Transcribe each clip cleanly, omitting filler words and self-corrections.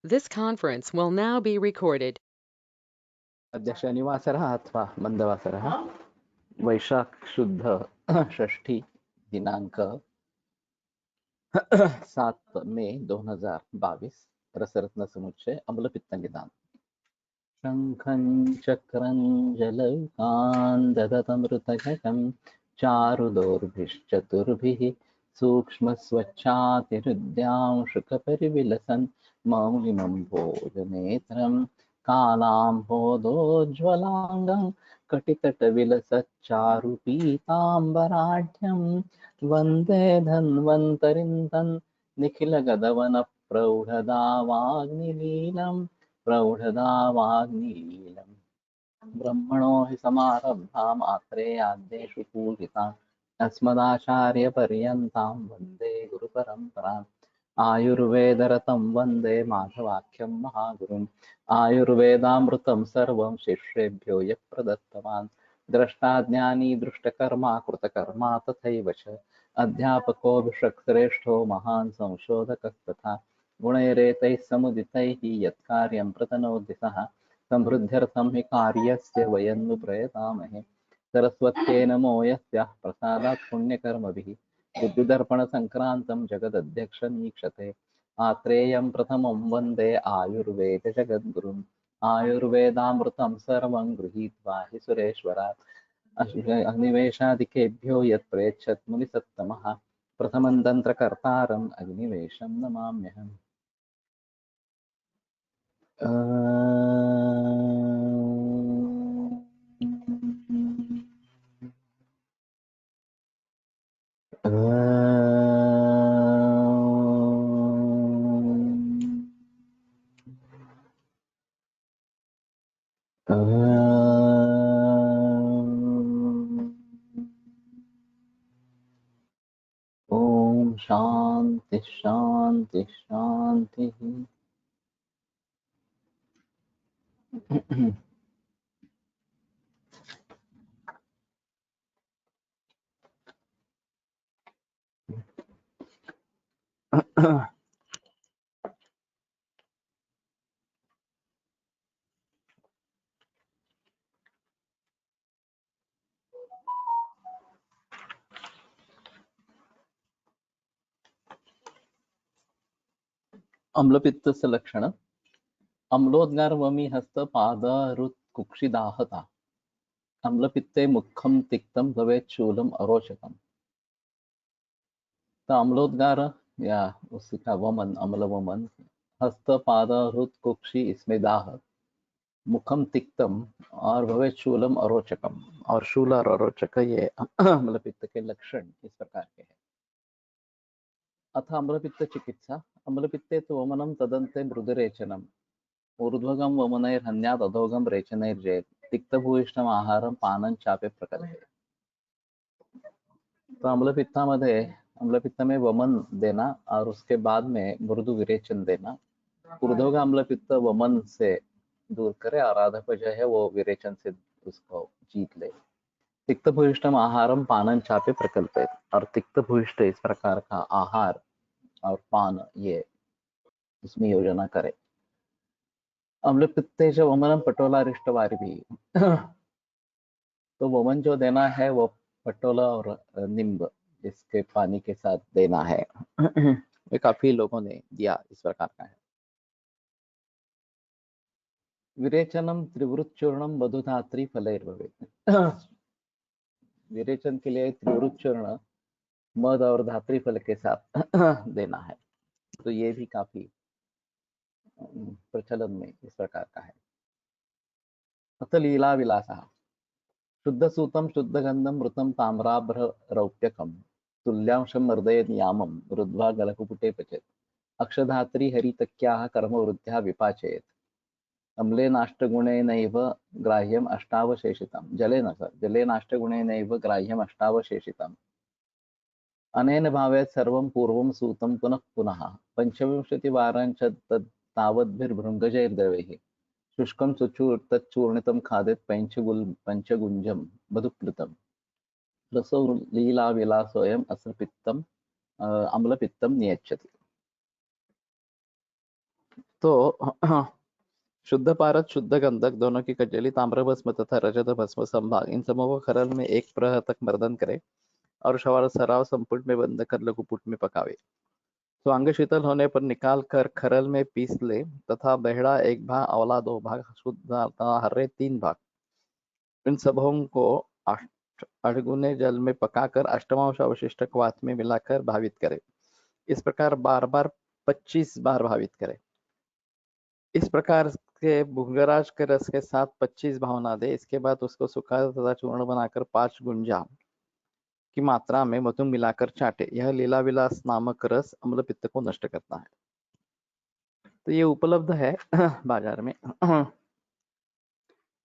This conference will now be recorded. अद्य शनिवासरः अथवा मन्दवासरः वैशाख शुद्ध षष्ठी दिनांक 7 मे 2022 रसरत्न समुच्चय अम्लपित्तनिदान शङ्खं चक्रं जलौकान् चारुदोर्भिश्चतुर्भिः सूक्ष्मस्वच्छातिहृद्यां शुकपरिविलसन् मौलिमं भोजनेत्रं कालाम्भोदोज्ज्वलाङ्गं कटितटविलसच्चारुपीताम्बराढ्यं वन्दे धन्वन्तरिं तन् निखिलगदवनप्रौढदावाग्निलीलम् प्रौढदावाग्निलीलम् ब्रह्मणो हि समारब्धाम् आत्रेयाद्येषु पूजिताम् अस्मदाचार्यपर्यन्तां वन्दे गुरुपरम्पराम् आयुर्वेदरतं वन्दे माधवाख्यं महागुरुम् आयुर्वेदामृतं सर्वं शिष्येभ्यो यः प्रदत्तवान् द्रष्टाज्ञानी दृष्टकर्मा कृतकर्मा तथैव च अध्यापकोऽभिषक्श्रेष्ठो महान् संशोधकः तथा गुणैरेतैः समुदितैः यत्कार्यं प्रतनोति सः समृद्ध्यर्थं हि कार्यस्य वयं नु प्रयतामहे सरस्वत्यै नमो यस्याः प्रसादात् पुण्यकर्मभिः बुद्धिदर्पणसङ्क्रान्तं जगदध्यक्षमीक्षते आत्रेयं प्रथमं वन्दे आयुर्वेदजगद्गुरुम् आयुर्वेदामृतं सर्वं गृहीत्वा हि सुरेश्वरात् अग्निवेशादिकेभ्यो यत् प्रेच्छत् मुनिसत्तमः प्रथमं तन्त्रकर्तारम् अग्निवेशं नमाम्यहम्। ओम शांति शांति शांति। अम्लपित्तस्य लक्षण अम्लोद्गार वमी हस्त पाद रुत् कुक्षिदाहता अम्लपित्ते मुखम तिक्तम भवेत् शूलम अरोचकम। तो अम्लोद्गार या उसी का वमन अम्ल वमन हस्त पाद रुत् कुक्षि इसमें दाह मुखम तिक्तम और भवेत् शूलम अरोचकम और शूल और अरोचक ये अम्लपित्त के लक्षण इस प्रकार के हैं। अथ अम्लपित्त चिकित्सा अम्लपित्ते तु वमनं तदन्ते मृदुरेचनम् ऊर्ध्वगं वमनैर्हन्यात् अधोगं रेचनैर्जेत् तिक्तभूयिष्ठम् आहारं पानं चापे प्रकल्पते। तो अम्लपित्त में वमन देना और उसके बाद में मृदु विरेचन देना। ऊर्ध्वगा अम्लपित्त वमन से दूर करे और आधप जो है वो विरेचन से उसको जीत ले। तिक्त भूयिष्ठम आहारम पानन चापे प्रकल्पित और तिक्त भूयिष्ठ इस प्रकार का आहार और पान ये इसमें योजना करे। अम्लपित्तेश वमनम पटोलारिष्टवारि भी तो वमन जो देना है वो पटोला और नींब इसके पानी के साथ देना है। ये काफी लोगों ने दिया इस प्रकार का है। विरेचनम त्रिवृतचूर्णम मधुधात्री फलैर्भवेत् विरेचन के लिए त्रिवृतचूर्ण मध और धात्री फल के साथ देना है। तो ये भी काफी प्रचलन में इस प्रकार का है। अथ लीला विलासः शुद्ध सूतम शुद्ध गंधम मृतम ताम्राभ्र रौप्यकम तुल्यांशम मर्दय नियामम रुद्ध्वा गलकुपुटे पचेत अक्षधात्री हरितक्याः कर्मवृद्ध्या विपाचयेत् अम्लेनाष्टगुणेनैव ग्राह्यम अष्टावशेषितम् जलेनाष्टगुणेनैव ग्राह्यम अष्टावशेषितम् अनेन भावेत् सर्वं पूर्वं सूतं पुनः पुनः पंचविंशतिवारां च तत् तावद्भिर्भृङ्गजैर्द्रवैः शुष्कं तच्चूर्णितं खादेत् पंचगुञ्जं मधुप्लुतं रसो लीलाविलासोऽयम् अस्य पित्तम् अम्लपित्तं नियच्छति। तो शुद्ध पारद, शुद्ध गंधक दोनों की कजली, ताम्र भस्म तथा रजत भस्म संभाग, इन सबों को खरल में 1 प्रहर तक मर्दन करे और सराव संपुट में बंद कर लघुपुट में पकावे। तो अंग शीतल होने पर निकाल कर खरल में पीस ले तथा बहड़ा 1 भाग, अवला 2 भाग, शुद्ध अथवा हर्रे 3 भाग, इन सबों को 8 जल में पकाकर अष्टमांश अवशिष्ट क्वाथ में मिलाकर भावित करे। इस प्रकार बार बार 25 बार भावित करे। इस प्रकार के भृंगराज के रस के साथ 25 भावना दे। इसके बाद उसको सुखा तथा चूर्ण बनाकर 5 गुंजा की मात्रा में मधु मिलाकर चाटे। यह लीला विलास नामक रस अम्ल पित्त को नष्ट करता है। तो ये उपलब्ध है बाजार में।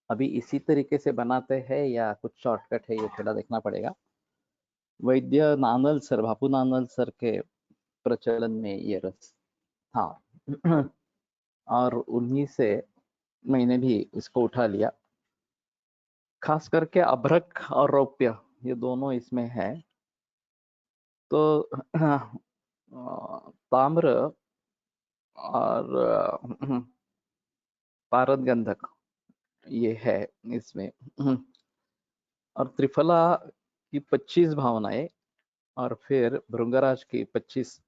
अभी इसी तरीके से बनाते हैं या कुछ शॉर्टकट है, ये थोड़ा देखना पड़ेगा। वैद्य नानल सर, बापू नानल सर के प्रचलन में ये रस था और उन्हीं से मैंने भी इसको उठा लिया। खास करके अभ्रक और रौप्य ये दोनों इसमें है। तो ताम्र और पारद गंधक ये है इसमें, और त्रिफला की 25 भावनाएं और फिर भृंगराज की 25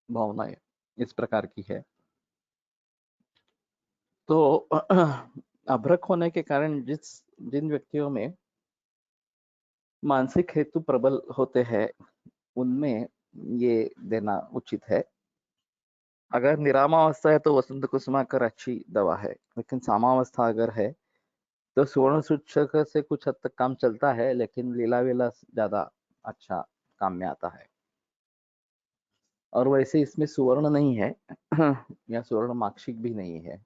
भावनाएं इस प्रकार की है। तो अभ्रक होने के कारण जिन व्यक्तियों में मानसिक हेतु प्रबल होते हैं उनमें ये देना उचित है। अगर निरामावस्था है तो वसंत कुसुमाकर अच्छी दवा है, लेकिन सामावस्था अगर है तो सुवर्ण सूचक से कुछ हद तक काम चलता है, लेकिन लीला विलास ज्यादा अच्छा काम में आता है। और वैसे इसमें सुवर्ण नहीं है या सुवर्ण माक्षिक भी नहीं है,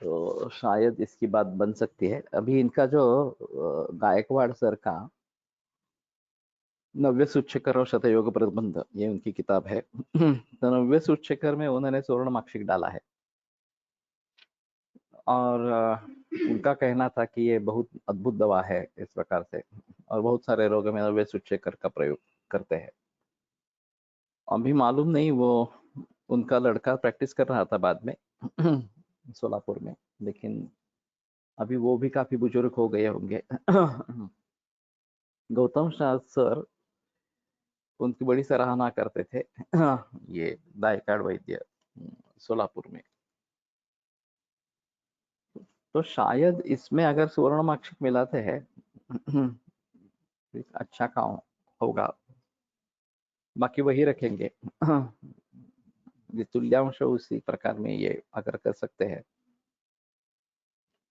तो शायद इसकी बात बन सकती है। अभी इनका जो गायकवाड़ सर का नव्य सूच्यकर और शतयोग प्रबंध, ये उनकी किताब है। तो नव्य सूच्यकर में उन्होंने सुवर्ण माक्षिक डाला है और उनका कहना था कि ये बहुत अद्भुत दवा है इस प्रकार से, और बहुत सारे रोग में नव्य सूच्यकर का प्रयोग करते हैं। अभी मालूम नहीं, वो उनका लड़का प्रैक्टिस कर रहा था बाद में सोलापुर में, लेकिन अभी वो भी काफी बुजुर्ग हो गए होंगे। गौतम शाह सर उनकी बड़ी सराहना करते थे ये दायकाड़ वैद्य सोलापुर में। तो शायद इसमें अगर सुवर्ण माक्षिक मिलाते हैं अच्छा काम होगा। बाकी वही रखेंगे ये तुल्यांश उसी प्रकार में ये अगर कर सकते हैं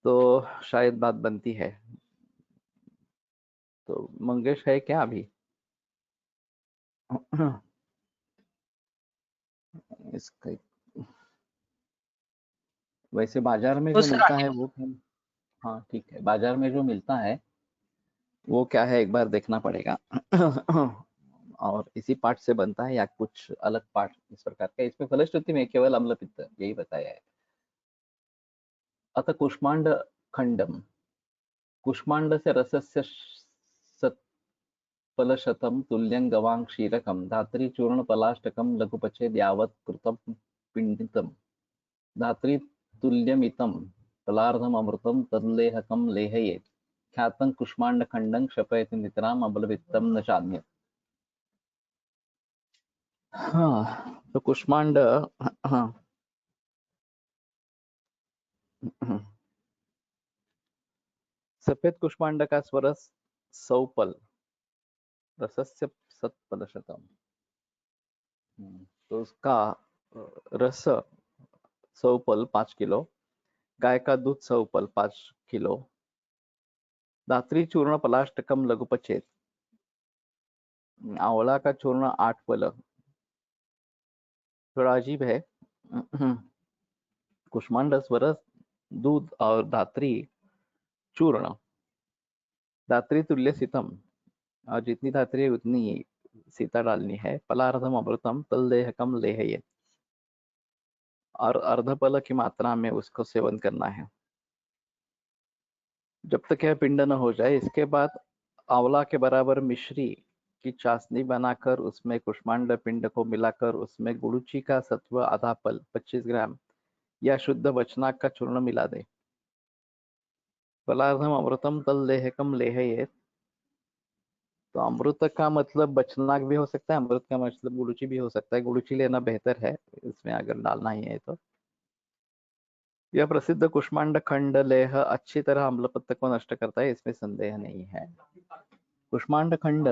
तो शायद बात बनती है। तो मंगेश है क्या अभी? इसका वैसे बाजार में तो जो सर मिलता है वो हाँ ठीक है, बाजार में जो मिलता है वो क्या है एक बार देखना पड़ेगा। और इसी पार्ट से बनता है या कुछ अलग पार्ट इस प्रकार का? इसमें फलश्रुति में केवल अम्ल पित्त यही बताया है। अतः कुष्मांड खंडम, कुष्मांड से रसस्य फलशतम तुल्यं गवां क्षीरकम धात्री चूर्ण पलाष्टकम लघुपचे यावत् कृतम पिंडितम धात्री तुल्यमितम फलार्धम अमृतम तद्लेहकम लेहयेत् ख्यातं कुष्मांड खंडं क्षपयति नितराम अबलवित्तम न चान्यत्। हाँ, तो कुष्मांड, हाँ, सफेद कुष्मांड का स्वरस सौपल रसस्य सत्पलशतम, तो उसका रस सौपल 5 किलो, गाय का दूध सौपल 5 किलो, धात्री चूर्ण पलाष्टकम लघुपचेत, आंवला का चूर्ण 8 पल। थोड़ा अजीब है। कुष्मांड स्वरस, दूध और धात्री चूर्ण, धात्री तुल्य सीतम, और जितनी धात्री है उतनी सीता डालनी है। पलार्धम अमृतम तलदेहकम लेहये, और अर्धपल की मात्रा में उसको सेवन करना है जब तक यह पिंड न हो जाए। इसके बाद आंवला के बराबर मिश्री की चाशनी बनाकर उसमें कुष्मांड पिंड को मिलाकर उसमें गुड़ुची का सत्व आधा पल 25 ग्राम या शुद्ध वचनाक का चूर्ण मिला दे। पलार्धम अमृतम तल लेहकम लेहयेत। तो अमृत का मतलब बचनाक भी हो सकता है, अमृत का मतलब गुड़ुची भी हो सकता है। गुड़ुची लेना बेहतर है इसमें अगर डालना ही है तो। यह प्रसिद्ध कुष्मांड खंड लेह अच्छी तरह अम्लपत्त को नष्ट करता है, इसमें संदेह नहीं है। कुष्मांड खंड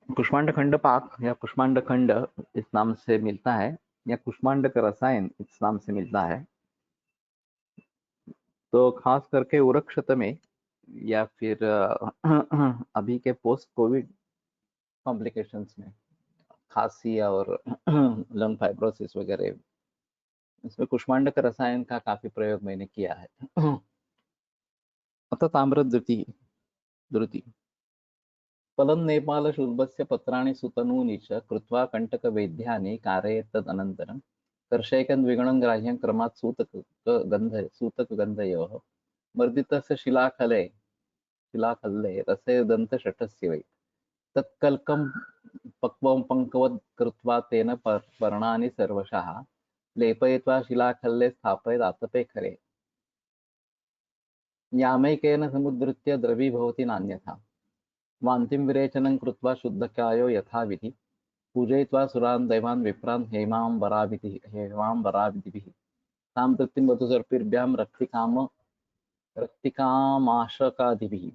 कुष्मांड खंड पाक या कुष्मांड खंड इस नाम से मिलता है, या कुष्मांड का रसायन इस नाम से मिलता है। तो खास करके उरक्षत में या फिर अभी के पोस्ट कोविड कॉम्प्लिकेशंस में, खांसी और लंग फाइब्रोसिस वगैरह, इसमें कुष्मांड का रसायन का काफी प्रयोग मैंने किया है। अतः ताम्र द्रुति फलं नेपाल शुल्बस्य पत्राणि सुतनूनि च कृत्वा कंटकवेद्यानि कारयेत् तदनन्तरं कर्षयकं द्विगुणं ग्राह्यं क्रमात् सूतकगन्धयोः मर्दितस्य शिलाखल्ले रसे दन्तषठस्य वै तत्कल्कं पक्वं पङ्कवत् कृत्वा तेन पर्णानि सर्वशः लेपयित्वा शिलाखल्ले स्थापयेत् आतपे खरे यामैकेन समुद्धृत्य द्रवीभवति नान्यथा वान्तिं विरेचनं कृत्वा शुद्धकायो यथाविधि पूजयित्वा सुरान् दैवान् विप्रान् हेमाम्बराविधिभिः तां तृप्तिं वधूसर्पिभ्यां रक्तिकामाशकादिभिः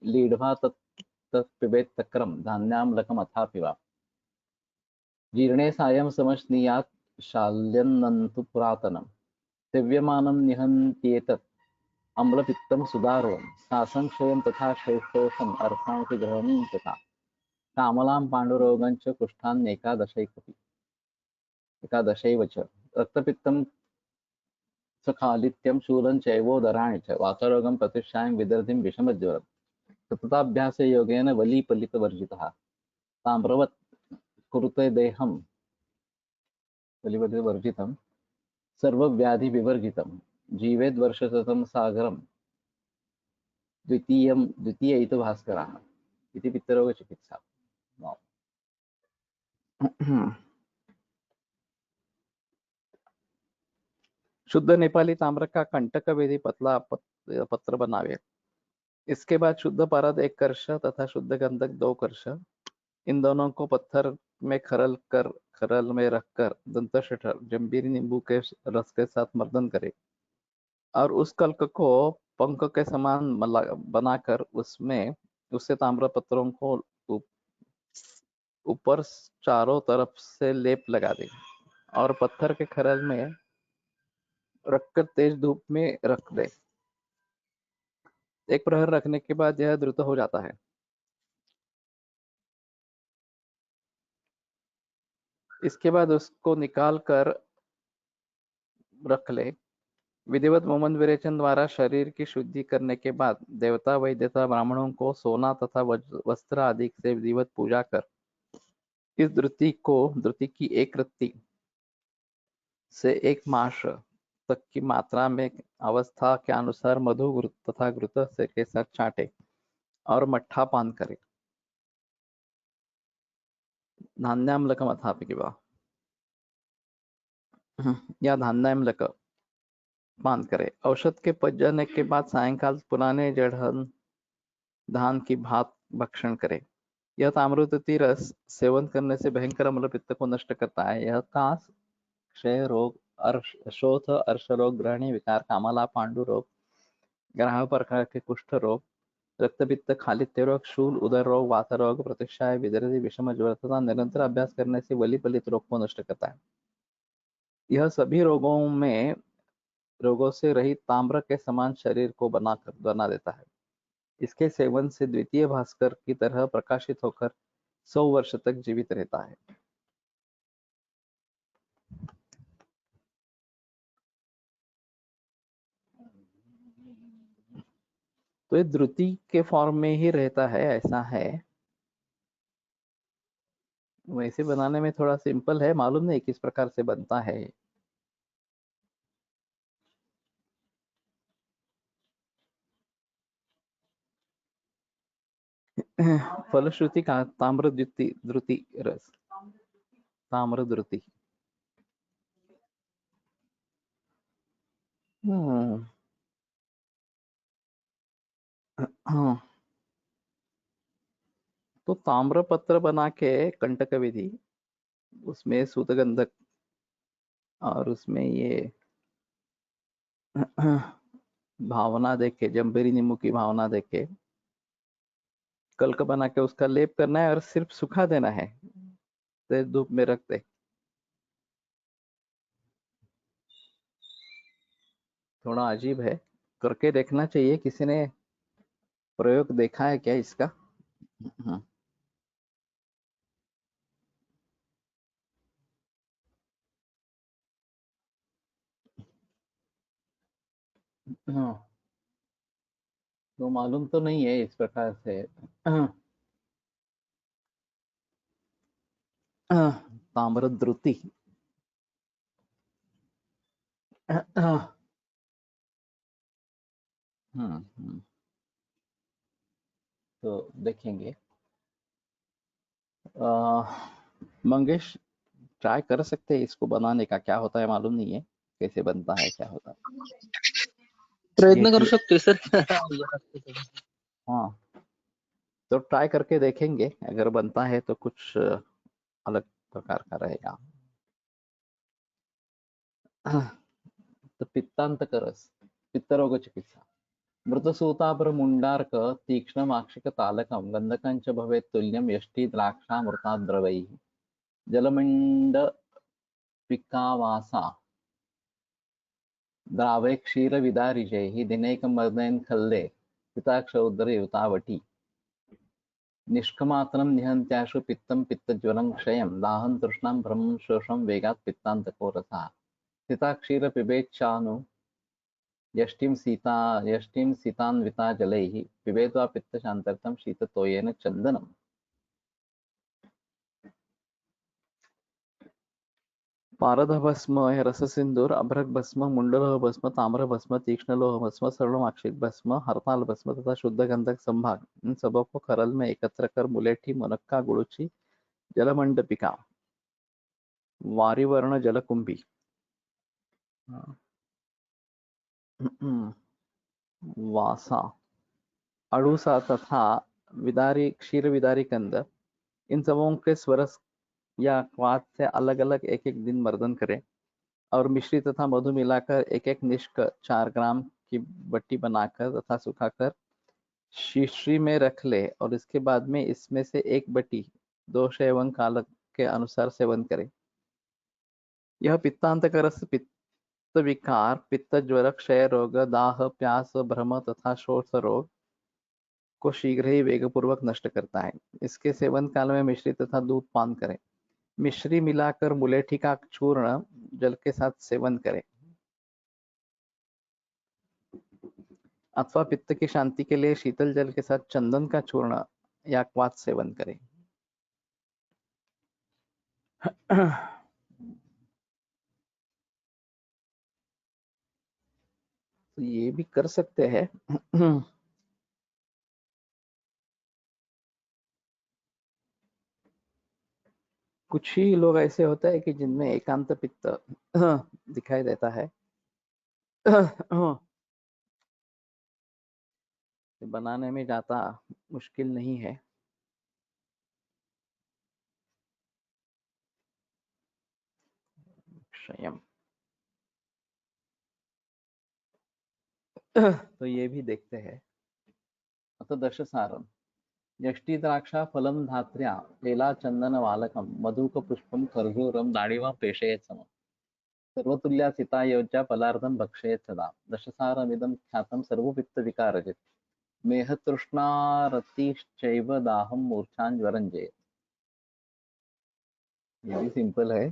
लीढ्वा तत् पिबेत् तक्रं धान्याम्लकमथापि वा जीर्णे सायं समश्नीयात् शाल्यन्नन्तु पुरातनं सेव्यमानं निहन्त्येतत् अम्लपित्तं सुदारुणं सासंक्षयं तथा श्रेष्ठोषम् अर्थांसि ग्रहणं तथा कामलां पाण्डुरोगं च एकादशैव च रक्तपित्तं सखालित्यं शूलं चैवोदराणि च वातरोगं प्रतिष्ठां विदर्धिं विषमज्वरं सतताभ्यासे योगेन वलीपलितवर्जितः ताम्रवत् कुरुते देहं वलिपलितवर्जितं सर्वव्याधिविवर्जितं जीवेद्वर्षशतं सागरं द्वितीय इति भास्करः इति पित्तरोगचिकित्सा। शुद्ध नेपाली ताम्र का कंटक वेदी पतला पत्र बनावे। इसके बाद शुद्ध पारद 1 कर्ष तथा शुद्ध गंधक 2 कर्ष, इन दोनों को पत्थर में खरल में रखकर दंतशठ जंबीरी नींबू के रस के साथ मर्दन करे और उस कल्क को पंख के समान बनाकर उससे ताम्र पत्रों को ऊपर चारों तरफ से लेप लगा दे और पत्थर के खरल में रखकर तेज धूप में रख दे। 1 प्रहर रखने के बाद यह द्रुत हो जाता है। इसके बाद उसको निकाल कर रख ले। विधिवत मोमन विरेचन द्वारा शरीर की शुद्धि करने के बाद देवता वैद्यता ब्राह्मणों को सोना तथा वस्त्र आदि से विधिवत पूजा कर इस द्रुति की 1 रत्ती से 1 मास तक की मात्रा में अवस्था के अनुसार मधु तथा घृत से के साथ चाटे और मट्ठा पान करे। धान्याम्लकम अथापि वा या धान्याम्लक पान करे। औषध के पच जाने के बाद सायंकाल पुराने जड़हन धान की भात भक्षण करे। यह ताम्रवती रस सेवन करने से भयंकर अम्लपित्त को नष्ट करता है। यह कास, क्षय रोग, शोथ, अर्श रोग, ग्रहणी विकार, कामला, पांडु रोग, ग्राह प्रकार के कुष्ठ रोग, रक्तपित्त, खालित्य रोग, शूल, उदर रोग, वात रोग, प्रतिष्ठाय, विदर्दी, विषम ज्वर तथा निरंतर अभ्यास करने से वली पलित रोग को नष्ट करता है। यह सभी रोगों से रहित ताम्र के समान शरीर को बना देता है। इसके सेवन से द्वितीय भास्कर की तरह प्रकाशित होकर 100 वर्ष तक जीवित रहता है। तो ये द्रुति के फॉर्म में ही रहता है, ऐसा है। वैसे बनाने में थोड़ा सिंपल है, मालूम नहीं किस प्रकार से बनता है। फलश्रुति का ताम्र द्रुति द्रुति रस, ताम्र द्रुति। हम्म, हाँ, तो ताम्र पत्र बना के कंटक विधि, उसमें सूतगंधक और उसमें ये भावना देके, जम्बेरी नींबू की भावना देके कल्क बना के उसका लेप करना है और सिर्फ सुखा देना है, तेज धूप में रख दे। थोड़ा अजीब है, करके देखना चाहिए। किसी ने प्रयोग देखा है क्या इसका? हम्म, हाँ, तो मालूम तो नहीं है इस प्रकार से। ताम्र द्रुति। तो देखेंगे। मंगेश, ट्राई कर सकते हैं इसको बनाने का, क्या होता है मालूम नहीं है, कैसे बनता है, क्या होता है ये प्रयत्न करू कि। शकतोय सर. हाँ, तो ट्राई करके देखेंगे, अगर बनता है तो कुछ अलग प्रकार का रहेगा। तो पित्तांत करस, पित्त रोग चिकित्सा। मृतसूतापर मुंडार्क तीक्ष्ण माक्षिक तालकम गंधकंच भवेत् तुल्यम यष्टि द्राक्षामृताद्रवैः जलमंड पिकावासा द्रावै क्षीरविदारिजैः दिनैकमर्दयन् खल्दे पिताक्षौदरयुतावटी निष्कमातनं निहन्त्याशु पित्तं पित्तज्वलं क्षयं दाहं तृष्णां भ्रमं शोषं वेगात् पित्तान्तको रसः स्थिता क्षीर पिबेच्छानु यष्टिं सीतान्विता जलैः पिबेद्वा पित्तशान्तर्थं शीततोयेन चन्दनम्। पारद भस्म, रस सिंदूर, अभ्रक भस्म, मुंडलोह भस्म, ताम्र भस्म, तीक्ष्ण लोह भस्म, सर्वमाक्षिक भस्म, हरताल भस्म तथा शुद्ध गंधक संभाग, इन सबों को खरल में एकत्र कर मुलेठी, मुनक्का, गुड़ुची, जलमंडपिका, वारिवर्ण जलकुंभी, वासा, अड़ूसा तथा विदारी, क्षीर विदारी कंद, इन सबों के स्वरस या क्वाथ से अलग अलग एक एक दिन मर्दन करें और मिश्री तथा मधु मिलाकर एक एक निष्क 4 ग्राम की बट्टी बनाकर तथा सुखाकर शीशी में रख ले और इसके बाद में इसमें से एक बट्टी 2 सेवन काल के अनुसार सेवन करें। यह पित्तांतकरस, पित्त विकार, पित्त ज्वर, क्षय रोग, दाह, प्यास, भ्रम तथा शोथ रोग को शीघ्र ही वेगपूर्वक नष्ट करता है। इसके सेवन काल में मिश्री तथा दूध पान करें। मिश्री मिलाकर मुलेठी का चूर्ण जल के साथ सेवन करें अथवा पित्त की शांति के लिए शीतल जल के साथ चंदन का चूर्ण या क्वाथ सेवन करें। तो ये भी कर सकते हैं। कुछ ही लोग ऐसे होते हैं कि जिनमें एकांत पित्त दिखाई देता है। बनाने में ज्यादा मुश्किल नहीं है। क्षयम। तो ये भी देखते हैं। अत दशसारम यष्टि द्राक्षा फलम धात्र्या लेला चंदन वालकम मधुक पुष्पम खर्जूरम दाड़िवा प्रेषयेत् समम सर्वतुल्या सिता योज्या फलार्धम भक्षयेत् सदा दशसारमिदं ख्यातं सर्वपित्तविकारजित् मेहतृष्णारतिश्चैव दाहं मूर्छां ज्वरंजयेत्। ये भी सिंपल है।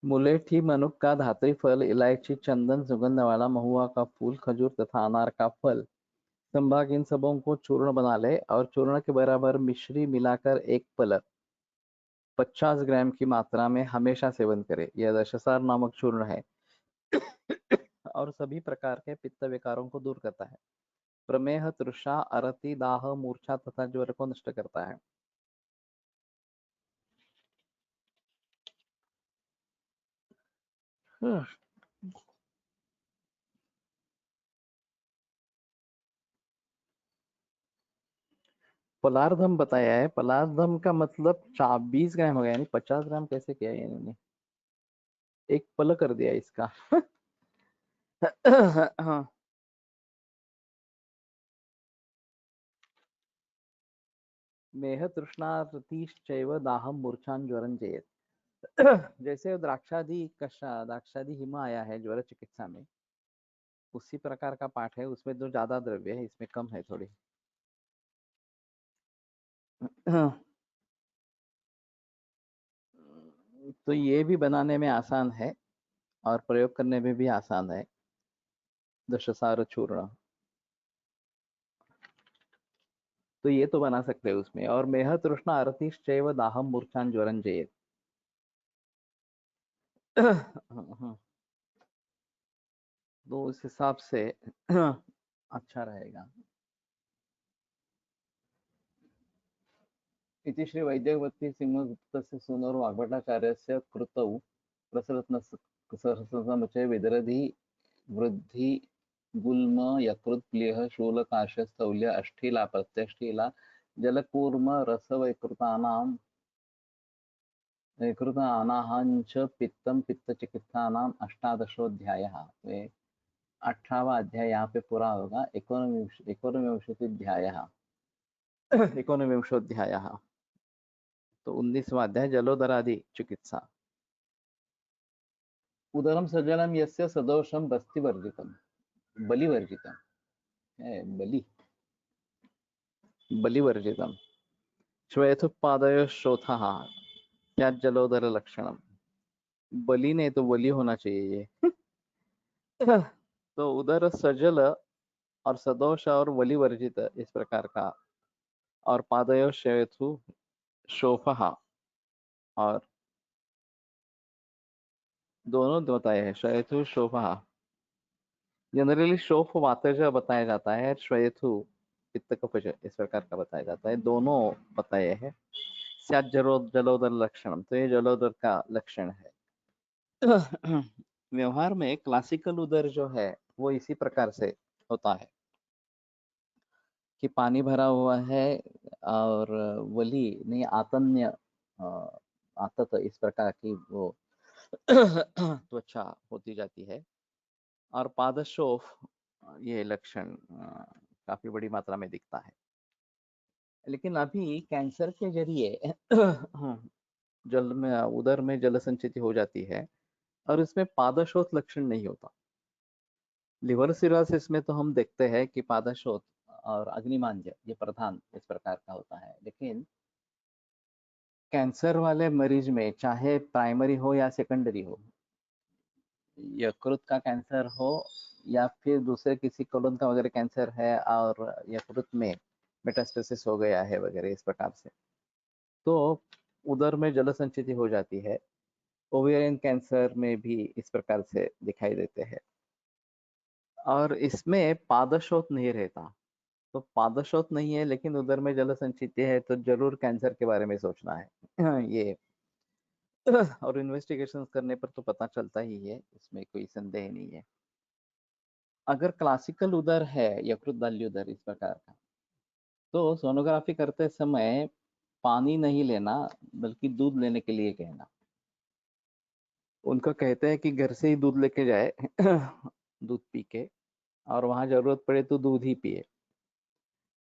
मुलेठी, मनुक का धात्री फल, इलायची, चंदन, सुगंध वाला, महुआ का फूल, खजूर तथा अनार का फल, संभाग इन सबों को चूर्ण बना ले और चूर्ण के बराबर मिश्री मिलाकर एक पलक 50 ग्राम की मात्रा में हमेशा सेवन करे। यह दशसार नामक चूर्ण है और सभी प्रकार के पित्त विकारों को दूर करता है। प्रमेह, तृषा, अरति, दाह, मूर्छा तथा ज्वर को नष्ट करता है। पलार्धम बताया है। पलार्धम का मतलब 20 ग्राम हो गया, यानी 50 ग्राम कैसे किया है इन्होंने, एक पल कर दिया इसका। हाँ, मेह तृष्णार्तिश्चैव दाहम मूर्छान ज्वरं जयेत। जैसे द्राक्षादि हिम आया है ज्वर चिकित्सा में, उसी प्रकार का पाठ है। उसमें जो ज्यादा द्रव्य है, इसमें कम है थोड़ी। तो ये भी बनाने में आसान है और प्रयोग करने में भी आसान है, दशसार चूर्ण। तो ये तो बना सकते हैं उसमें। और मेह तृष्णा अरतिश्चैव दाहम मूर्छान ज्वरं जयेत। तो उस हिसाब से अच्छा रहेगा। इति श्री वैद्यवती सिंहगुप्तस्य सूनोर् वाग्भटाचार्यस्य कृतौ प्रसरत्नसमुच्चय विदरधि वृद्धि गुल्म यकृत प्लीह शूल काश स्थौल्य अष्टीला प्रत्यष्टीला जलकूर्म वैकृतानाहांच पित्तम पित्त चिकित्सानाम अष्टादशोऽध्यायः। 18वां अध्याय यहाँ पे पूरा होगा। एकोनविंशतिध्यायः। एकोनविंशोऽध्यायः। तो 19वां अध्याय जलोदरादि चिकित्सा। उदरम सज्जनम यस्य सदोषम बस्तिवर्जितम बलिवर्जितम बलिवर्जितम श्वेतुपादय शोथः क्या जलोदर लक्षणम। बलि नहीं तो बलि होना चाहिए ये। तो उदर सजल और सदोष और बलिवर्जित इस प्रकार का। और पादयो श्वेतु शोफः, और दोनों बताए हैं, श्वेतु शोफः। जनरली शोफ वातज बताया जाता है, श्वेतु पित्त कफज इस प्रकार का बताया जाता है। दोनों बताए हैं। स्यात् जलोदर लक्षणम, तो ये जलोदर का लक्षण है। व्यवहार में क्लासिकल उदर जो है वो इसी प्रकार से होता है कि पानी भरा हुआ है और वली नहीं आतन्य आतत इस प्रकार की वो त्वचा होती जाती है। और पादशोफ ये लक्षण काफी बड़ी मात्रा में दिखता है। लेकिन अभी कैंसर के जरिए जल में उदर में जल संचिति हो जाती है और इसमें पादशोथ लक्षण नहीं होता। लिवर सिरोसिस में तो हम देखते हैं कि पादशोथ और अग्निमांद्य ये प्रधान इस प्रकार का होता है। लेकिन कैंसर वाले मरीज में चाहे प्राइमरी हो या सेकेंडरी हो, यकृत का कैंसर हो या फिर दूसरे किसी कोलन का वगैरह कैंसर है और यकृत में मेटास्टेसिस हो गया है वगैरह इस प्रकार से, तो उदर में जल संचिति हो जाती है। ओवेरियन कैंसर में भी इस प्रकार से दिखाई देते हैं। और इसमें पादशोथ नहीं रहता। तो पादशोथ नहीं है लेकिन उदर में जल संचित है, तो जरूर कैंसर के बारे में सोचना है। ये और इन्वेस्टिगेशन करने पर तो पता चलता ही है, इसमें कोई संदेह नहीं है। अगर क्लासिकल उदर है यकृत बाल्य उदर इस प्रकार का, तो सोनोग्राफी करते समय पानी नहीं लेना बल्कि दूध लेने के लिए कहना। उनका कहते हैं कि घर से ही दूध लेके जाए दूध पी के, और वहां जरूरत पड़े तो दूध ही पिए।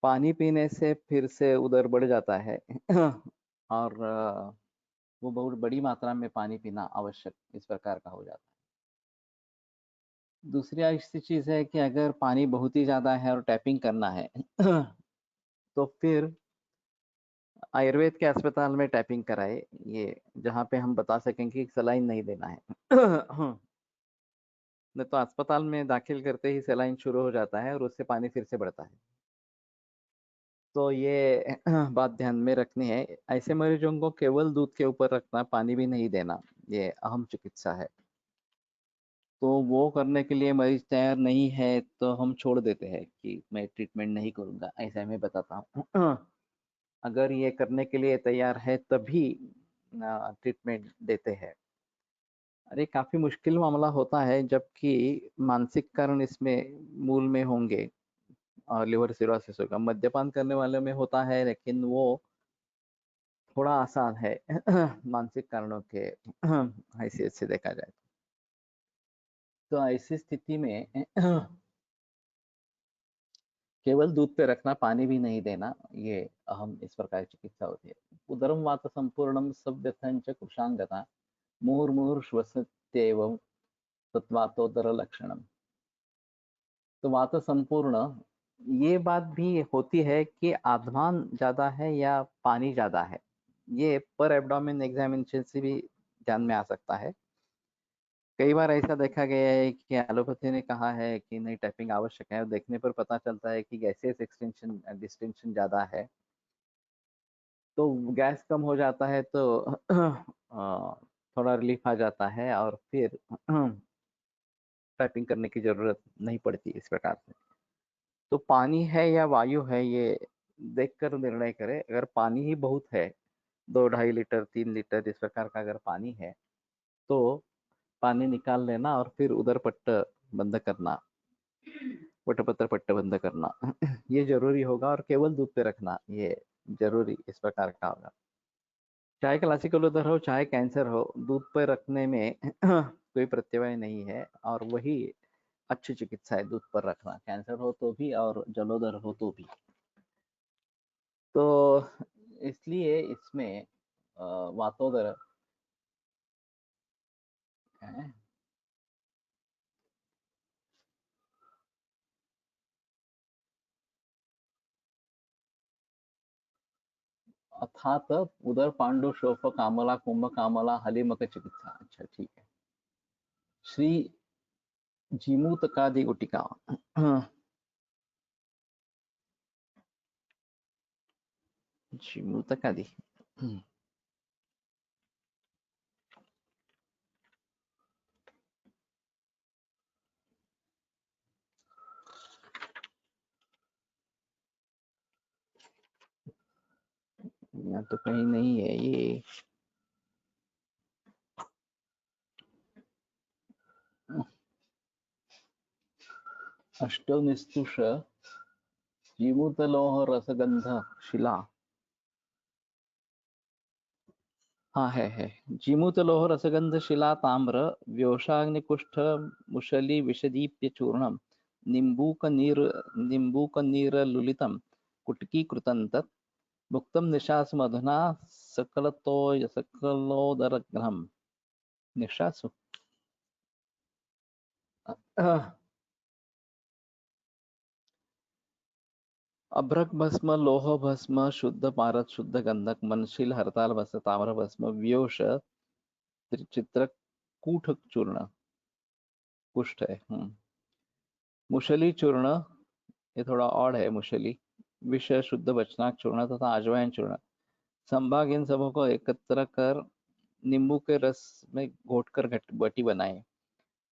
पानी पीने से फिर से उदर बढ़ जाता है और वो बहुत बड़ी मात्रा में पानी पीना आवश्यक इस प्रकार का हो जाता है। दूसरी ऐसी चीज है कि अगर पानी बहुत ही ज्यादा है और टैपिंग करना है तो फिर आयुर्वेद के अस्पताल में टैपिंग कराए, ये जहाँ पे हम बता सकें कि सलाइन नहीं देना है। नहीं तो अस्पताल में दाखिल करते ही सलाइन शुरू हो जाता है और उससे पानी फिर से बढ़ता है। तो ये बात ध्यान में रखनी है। ऐसे मरीजों को केवल दूध के ऊपर रखना, पानी भी नहीं देना, ये अहम चिकित्सा है। तो वो करने के लिए मरीज तैयार नहीं है तो हम छोड़ देते हैं कि मैं ट्रीटमेंट नहीं करूँगा, ऐसा मैं बताता हूँ। अगर ये करने के लिए तैयार है तभी ट्रीटमेंट देते हैं। अरे काफ़ी मुश्किल मामला होता है, जबकि मानसिक कारण इसमें मूल में होंगे और लिवर सिरोसिस होगा। मद्यपान करने वाले में होता है, लेकिन वो थोड़ा आसान है मानसिक कारणों के हैसियत से देखा जाए तो ऐसी स्थिति में केवल दूध पे रखना, पानी भी नहीं देना, ये अहम इस प्रकार की चिकित्सा होती है। उदरम वात संपूर्णम सव्यथंच कुशांगता मुहुर्मुहुर श्वसत्येवं तत्वातोदर लक्षणम। तो वात संपूर्ण, ये बात भी होती है कि आध्मान ज्यादा है या पानी ज्यादा है। ये पर एब्डोमेन एग्जामिनेशन से भी ध्यान में आ सकता है। कई बार ऐसा देखा गया है कि एलोपैथी ने कहा है कि नहीं टैपिंग आवश्यक है, और देखने पर पता चलता है कि गैसेस एक्सटेंशन डिस्टेंशन ज़्यादा है, तो गैस कम हो जाता है तो थोड़ा रिलीफ आ जाता है और फिर टैपिंग करने की ज़रूरत नहीं पड़ती इस प्रकार से। तो पानी है या वायु है, ये देखकर निर्णय करें। अगर पानी ही बहुत है, 2-2.5 लीटर 3 लीटर इस प्रकार का अगर पानी है, तो पानी निकाल लेना और फिर उधर पट्ट बंद करना, वटपत्र पट्ट बंद करना ये जरूरी होगा। और केवल दूध पे रखना, ये जरूरी इस प्रकार का होगा। चाहे क्लासिकल उधर हो चाहे कैंसर हो, दूध पे रखने में कोई प्रत्यवाय नहीं है, और वही अच्छी चिकित्सा है, दूध पर रखना, कैंसर हो तो भी और जलोदर हो तो भी। तो इसलिए इसमें वातोदर है, अर्थात उदर पांडु शोफ कामला कुंभ कामला हलिमक चिकित्सा। अच्छा ठीक है। श्री जीमूतकादि गुटिका। जीमूतकादि, यहाँ तो कहीं नहीं है ये। अष्टो निस्तुष जीमूतलोह रसगंध शिला। हाँ है। जीमूतलोह रसगंध शिला ताम्र व्योषाग्निकुष्ठ मुशली विषदीप्य चूर्णम निम्बूक नीर लुलितम कुटकी कृतं तत् भुक्तं निशासु मधुना सकलोदरग्रहम। निशासु अभ्रक भस्म लोह भस्म शुद्ध पारद शुद्ध गंधक मनशील हरताल भस्म ताम्र भस्म व्योष त्रिचित्र कूट चूर्ण, कुष्ठ है। मुशली चूर्ण, ये थोड़ा और है। मुशली विष शुद्ध बचनाक चूर्ण तथा अजवाइन चूर्ण, संभाग इन सबों को एकत्र कर नींबू के रस में घोटकर बटी बनाए।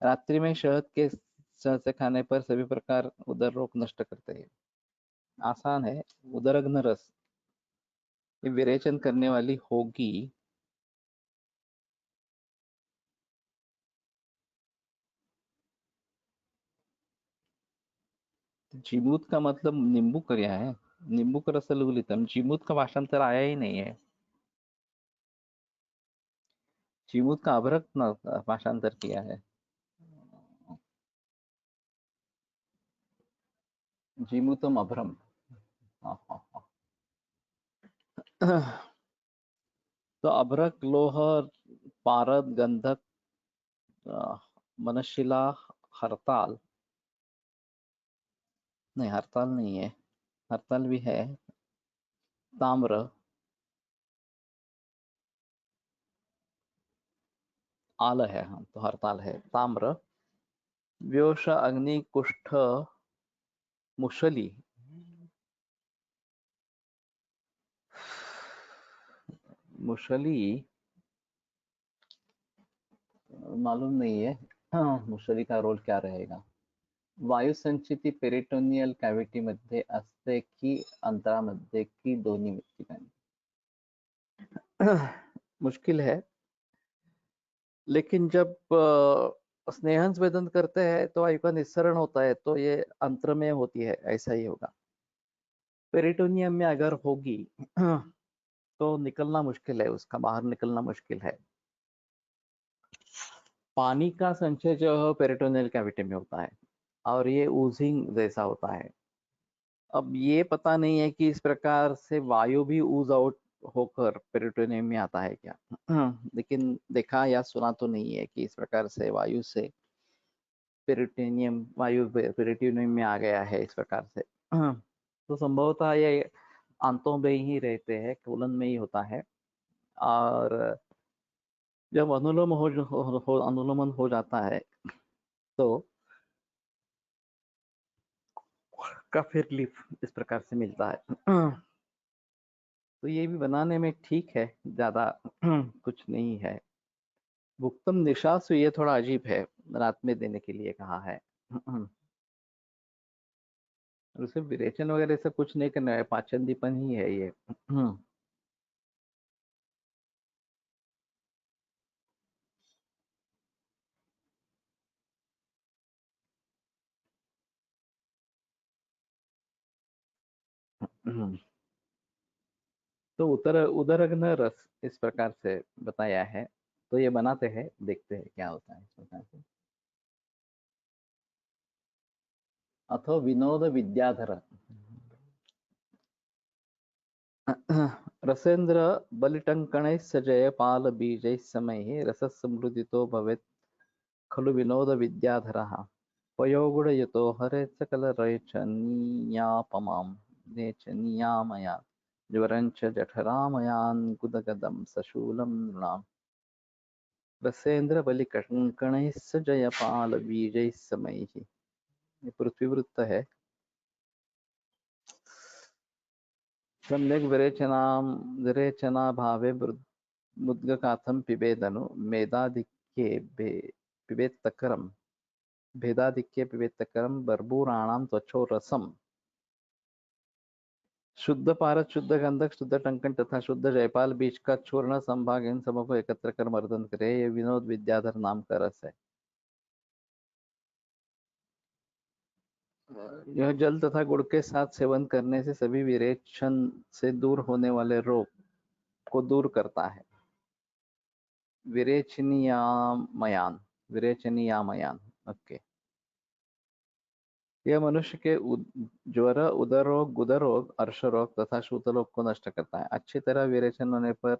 रात्रि में शहद से खाने पर सभी प्रकार उदर रोग नष्ट करते हैं। आसान है। उदरघ्न रस, ये विरेचन करने वाली होगी। जीमूत का मतलब नींबू का क्या है? नींबू का रस लुलितम, जीमूत का भाषांतर आया ही नहीं है। जीमूत का अभ्रक भाषांतर किया है। जीमूतम अभ्रम। हाँ। तो अभ्रक लोह पारद गंधक मनशिला हरताल, नहीं हरताल नहीं है, हरताल भी है। ताम्र आल है, हाँ तो हड़ताल है। ताम्र, व्योष अग्नि कुष्ठ मुशली, मुशली मालूम नहीं है, हाँ मुशली का रोल क्या रहेगा। वायू संचिती पेरिटोनियल कॅव्हिटी मध्ये असते की अंतरामध्ये की दोन्ही ठिकाणी? मुश्किल है, लेकिन जब स्नेहन स्वेदन करते हैं तो वायु का निस्सरण होता है, तो ये अंतर में होती है, ऐसा ही होगा। पेरिटोनियम में अगर होगी तो निकलना मुश्किल है, उसका बाहर निकलना मुश्किल है। पानी का संचय जो पेरिटोनियल कैविटी में होता है और ये ऊजिंग जैसा होता है। अब ये पता नहीं है कि इस प्रकार से वायु भी ऊज आउट होकर पेरिटोनियम में आता है क्या, लेकिन देखा या सुना तो नहीं है कि इस प्रकार से वायु से वायु पेरिटोनियम में आ गया है इस प्रकार से। तो संभवतः ये आंतों में ही रहते हैं, कोलन में ही होता है। और जब अनुलोमन हो जाता है तो काफी रिलीफ इस प्रकार से मिलता है। तो ये भी बनाने में ठीक है, ज्यादा कुछ नहीं है। भुक्तम निशासु ये थोड़ा अजीब है, रात में देने के लिए कहा है। और उसे विरेचन वगैरह सब कुछ नहीं करना है, पाचन दीपन ही है ये। तो उदरग्न रस इस प्रकार से बताया है, तो ये बनाते हैं, देखते हैं क्या होता है इस प्रकार से। अथो विनोद विद्याधर, रसेन्द्र बलिटङ्कणैः स जयपालबीजैः समैः रससमृद्धितो भवेत् खलु विनोद विद्याधरः पयोगुणयुतो हरेत् सकलरैचनीयापमां नेचनीयामया ज्वरञ्च जठरामयान् गुदगदं सशूलं नृणाम् रसेन्द्र बलिकङ्कणैः स जयपालबीजैः समैः। ये पृथ्वीवृत्त है। सम्यक् विरेचनाभावे मुद्गकाथं पिबेदनु मेधाधिक्ये पिबेत्तकरं भेदाधिक्ये पिबेत्तकरं बर्बूराणां त्वचो रसम। शुद्ध पारस, शुद्ध गंधक, शुद्ध टंकन तथा शुद्ध जयपाल बीज का चूर्ण संभाग, इन सबों को एकत्र कर मर्दन करे, ये विनोद विद्याधर नाम का रस है। यह जल तथा गुड़ के साथ सेवन करने से सभी विरेचन से दूर होने वाले रोग को दूर करता है। विरेचनीयामयान, विरेचनीयामयान, ओके। यह मनुष्य के ज्वर, उदर रोग, गुदर रोग, अर्श रोग तथा शूतरोग को नष्ट करता है। अच्छी तरह विरेचन होने पर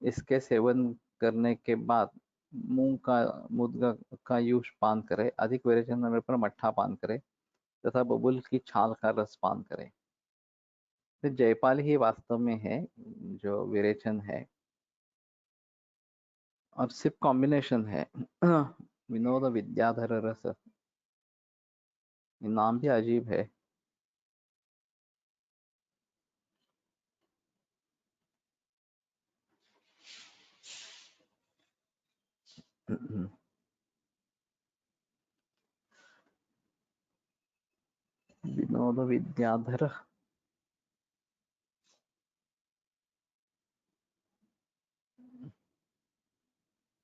इसके सेवन करने के बाद मुद्गा का यूष पान करे। अधिक विरेचन होने पर मट्ठा पान करे तथा बबुल की छाल का रस पान करे। तो जयपाल ही वास्तव में है जो विरेचन है, और सिर्फ कॉम्बिनेशन है। विनोद विद्याधर रस, नाम भी अजीब है। विनोद विद्याधर,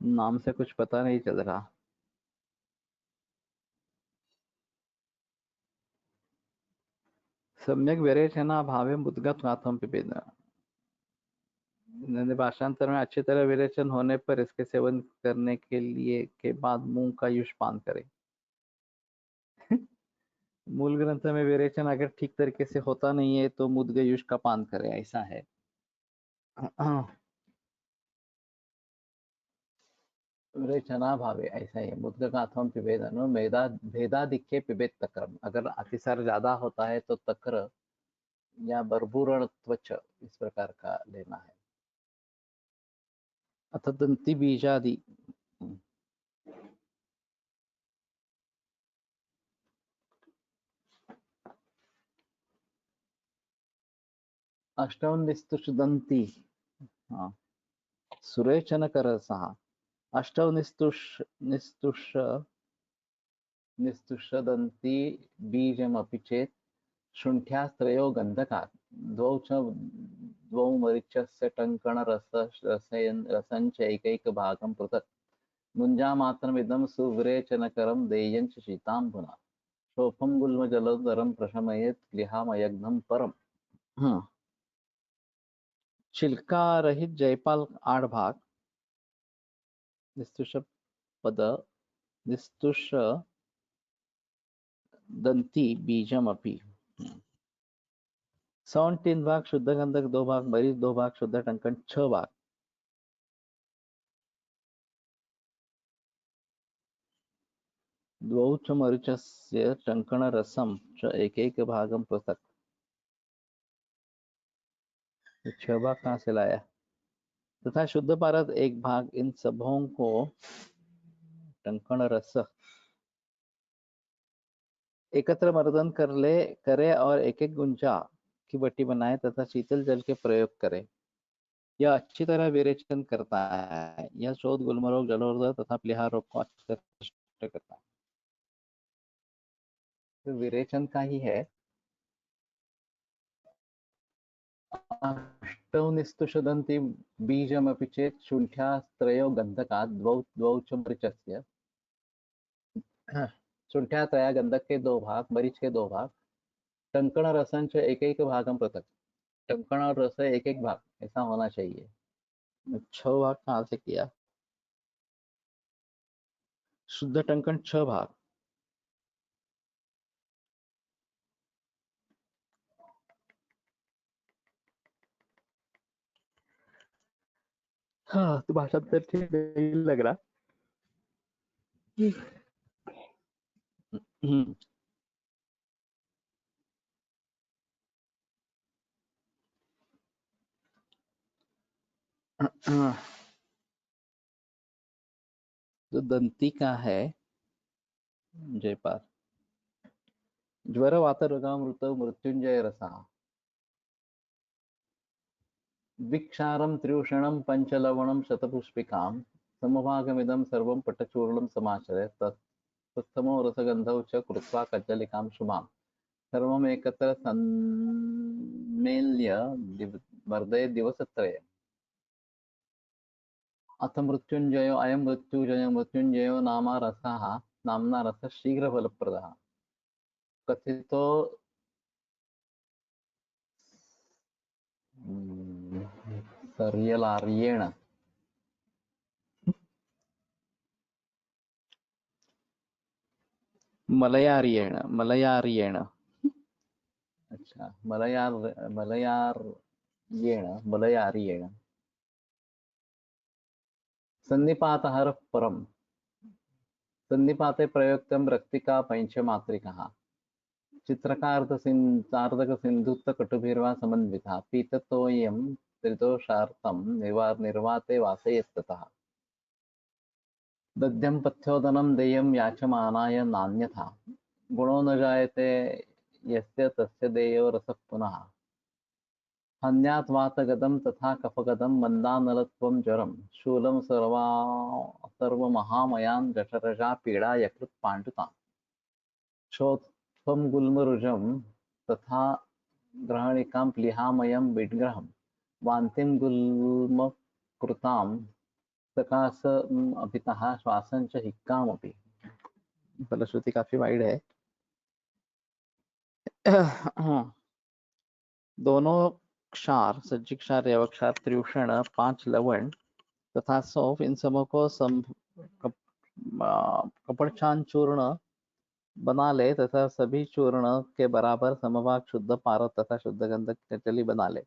नाम से कुछ पता नहीं चल रहा। सम्यक विरेचना भावे मुद्गत गाथम पिबेद, भाषांतर में अच्छी तरह विरेचन होने पर इसके सेवन करने के लिए के बाद मूंग का युष पान करें। मूल ग्रंथ में विरेचन अगर ठीक तरीके से होता नहीं है तो मुद्ग युष का पान करें, ऐसा है। विरेचना भावे ऐसा ही, मुद्ग गाथम पिबेद अनु मेधा भेदाधिक्य पिबेत तक्रम, अगर अतिसार ज्यादा होता है तो तक्र या बर्बूरण त्वच इस प्रकार का लेना है। अथ दंती बीजादि, अष्टौ निस्तुषदन्ति हाँ, सुरेचनकरसः अष्टौ निस्तुषदन्ति बीजमपि चेत् शुण्ठ्यास्त्रयो गन्धकात् द्वौ मरीचस्य रसञ्च एकैकभागं पृथक् मुञ्जामात्रमिदं सुविरेचनकरं देयञ्च शीताम्बुना शोफं गुल्मजलोदरं प्रशमयेत् गृहामयघ्नं परम्। छिलका रहित जयपाल 8 भाग निस्तुष पद निस्तुष दंती बीजम अपि 17 भाग शुद्ध गंधक 2 भाग मरीच 2 भाग शुद्ध टंकन 6 भाग द्वौ च मरीचस्य टंकण रसम च एक भागम पृथक। 6 भाग कहाँ से लाया? तथा शुद्ध पारद 1 भाग इन सबों को टंकण रस एकत्र मर्दन करे और एक एक गुंजा की बट्टी बनाए तथा शीतल जल के प्रयोग करे। यह अच्छी तरह विरेचन करता है। यह शोध गुल्म रोग जलोदर तथा प्लीहा रोग को अच्छी तरह नष्ट करता है। तो विरेचन का ही है। अष्टौ निस्तुषदन्ति बीजमपि चेत् शुण्ठ्यास्त्रयो गन्धकात् द्वौ च मरीचस्य शुण्ठ्या त्रया गंधक के 2 भाग मरीच के 2 भाग टंकण रसंच एक भागम पृथक। टंकण और रस एक भाग ऐसा होना चाहिए। 6 भाग कहाँ से किया? शुद्ध टंकण 6 भाग हाँ तो भाषा ठीक नहीं लग रहा। जो दंती का है जयपाल ज्वर वात रोगामृत मृत्युंजय रसा विक्षारं त्रिषणं पंचलवणं शतपुष्पिकां समभागमिदं सर्वं पटचूर्णं समाचरे तत्तमो रसगन्धौ च कृत्वा कज्जलिकां शुभां सर्वम् एकत्र सन्मेल्य वर्धये दिवसत्रये। अथ मृत्युंजयो अयं मृत्युंजयो नाम्ना रसः शीघ्रफलप्रदः कथितो सर्यलार्येण मलयार्येण अच्छा मलयार्येण सन्निपातः परम सन्निपाते प्रयुक्तं रक्तिका पंचमात्रिकः चित्रकार्धक सिंधुत्त कटुभिर्वा समन्वितः पीततोयं त्रिदोषार्थं निर्वाते वासयेत्ततः दध्यं पथ्योदनं देयं याचमानाय नान्यथा गुणो न जायते यस्य तस्य देयो रसः पुनः हन्यात् वातगदं तथा कफगदं मन्दानलत्वं ज्वरं शूलं सर्वमहामयान् जठरजा पीडा यकृत् पाण्डुताम् क्षोत्वं गुल्मरुजं तथा ग्रहणिकां प्लीहामयं विग्रहं वान्तिं गुल्मकृतां सकाशमभितः श्वासं च हिक्कामपि। फलश्रुति काफी वाइड है। दोनों क्षार सज्जिक क्षार यवक्षार त्रिषण 5 लवण तथा सौंफ इन सबों को कपड़छान चूर्ण बना ले तथा सभी चूर्ण के बराबर समभाग शुद्ध पारद तथा शुद्ध गंधक कज्जली बना ले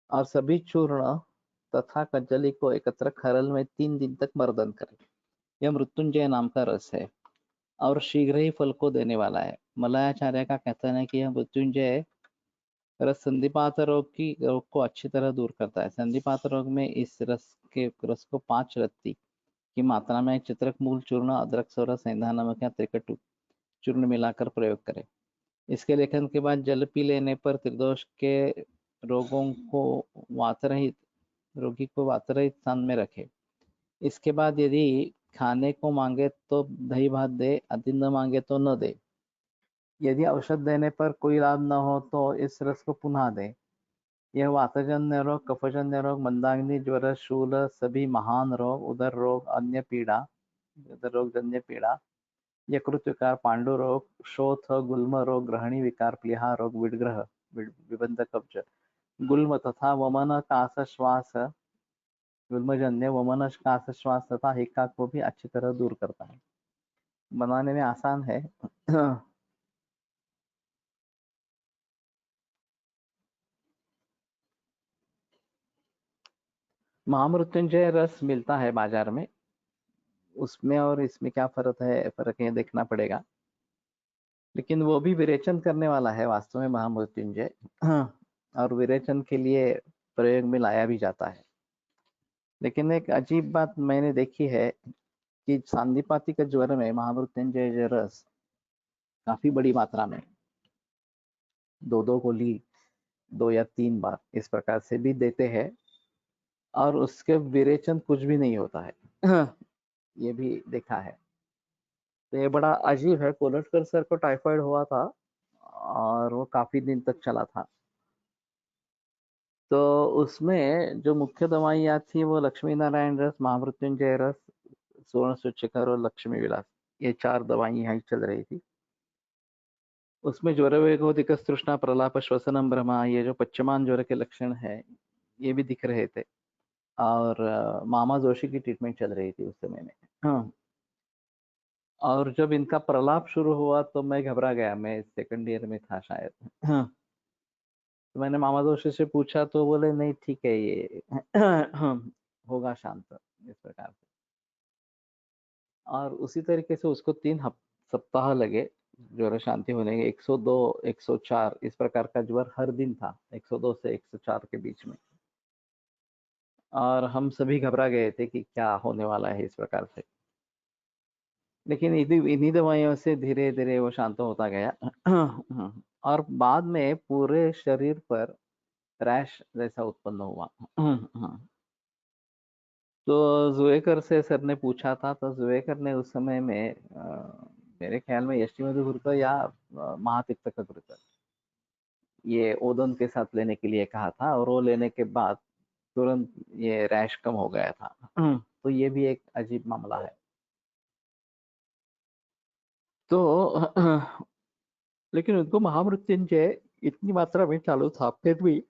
और सभी चूर्ण तथा कज्जली को एकत्र खरल में 3 दिन तक मर्दन करे। यह मृत्युंजय नाम का रस है और शीघ्र ही फल को देने वाला है। मलयाचार्य का कहना है कि यह मृत्युंजय रस संधिपात रोग को अच्छी तरह दूर करता है। संधिपात रोग में इस रस को 5 रत्ती की मात्रा में चित्रक मूल चूर्ण अदरक सोरा सेंधा नमक या त्रिकटु चूर्ण मिलाकर प्रयोग करें। इसके लेखन के बाद जल पी लेने पर त्रिदोष के रोगी को वातरहित स्थान में रखे। इसके बाद यदि खाने को मांगे तो दही भात दे, यदि न मांगे तो न दे। यदि औषध देने पर कोई लाभ न हो तो इस रस को पुनः दे। यह वातजन्य रोग, कफजन्य रोग, मंदाग्नि, ज्वर, शूल, सभी महान रोग, उदर रोग, अन्य पीड़ा, उदर रोग जन्य पीड़ा, यकृत विकार, पांडु रोग, शोथ, गुल्म रोग, ग्रहणी विकार, प्लीहा रोग, विडग्रह, विबंध कब्ज, गुल्म तथा वमन, कास, श्वास, गुल्मजन्य वमन, कास, श्वास तथा हिक्का को भी अच्छी तरह दूर करता है। बनाने में आसान है। महामृत्युंजय रस मिलता है बाजार में, उसमें और इसमें क्या फर्क है देखना पड़ेगा, लेकिन वो भी विरेचन करने वाला है वास्तव में महामृत्युंजय। और विरेचन के लिए प्रयोग में लाया भी जाता है। लेकिन एक अजीब बात मैंने देखी है कि सांधिपाती के ज्वर में महामृत्युंजय रस काफी बड़ी मात्रा में 2-2 गोली 2 या 3 बार इस प्रकार से भी देते हैं और उसके विरेचन कुछ भी नहीं होता है। ये भी देखा है। तो ये बड़ा अजीब है। कोलटकर सर को टाइफाइड हुआ था और वो काफी दिन तक चला था। तो उसमें जो मुख्य दवाइयाँ थी वो लक्ष्मी नारायण रस, महामृत्युंजय रस, स्वर्ण सूचकर और लक्ष्मी विलास, ये 4 दवाइयाँ ही चल रही थी। उसमें ज्वर वेगोदिक तृष्णा प्रलाप श्वसनम भ्रमा, ये जो पश्चिमान ज्वर के लक्षण है ये भी दिख रहे थे। और मामा जोशी की ट्रीटमेंट चल रही थी उस समय में। हाँ। और जब इनका प्रलाप शुरू हुआ तो मैं घबरा गया, मैं सेकंड ईयर में था शायद। हाँ। तो मैंने मामा जोशी से पूछा तो बोले नहीं ठीक है, ये होगा शांत, इस प्रकार से। और उसी तरीके से उसको 3 सप्ताह लगे ज्वर शांति होने के। 102 104 इस प्रकार का ज्वर हर दिन था, 102 से 104 के बीच में। और हम सभी घबरा गए थे कि क्या होने वाला है इस प्रकार से। लेकिन इन्हीं दवाइयों से धीरे धीरे वो शांत होता गया। और बाद में पूरे शरीर पर रैश जैसा उत्पन्न हुआ। तो जुएकर से सर ने पूछा था, तो जुएकर ने उस समय में मेरे ख्याल में यष्टि मधु घृत या महातिक्त का घृत ये ओदन के साथ लेने के लिए कहा था, और वो लेने के बाद तुरंत ये रैश कम हो गया था। तो ये भी एक अजीब मामला है। तो लेकिन उनको महामृत्युंजय इतनी मात्रा में चालू था, फिर भी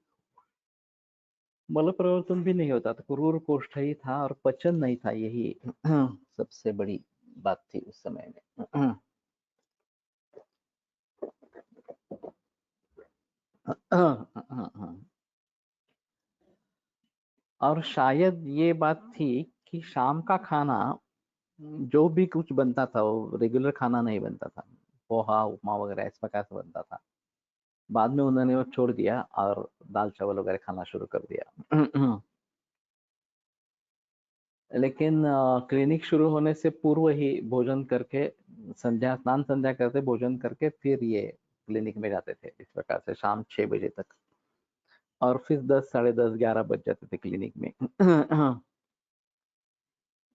मल परिवर्तन भी नहीं होता था, क्रूर कोष्ठ ही था और पचन नहीं था। यही सबसे बड़ी बात थी उस समय में। और शायद ये बात थी कि शाम का खाना जो भी कुछ बनता था वो रेगुलर खाना नहीं बनता था, पोहा उपमा वगैरह इस प्रकार से बनता था। बाद में उन्होंने वो छोड़ दिया और दाल चावल वगैरह खाना शुरू कर दिया। लेकिन क्लिनिक शुरू होने से पूर्व ही भोजन करके, स्नान संध्या करते, भोजन करके फिर ये क्लिनिक में जाते थे इस प्रकार से शाम 6 बजे तक। और फिर 10, साढ़े 10, 11 बज जाते थे क्लिनिक में।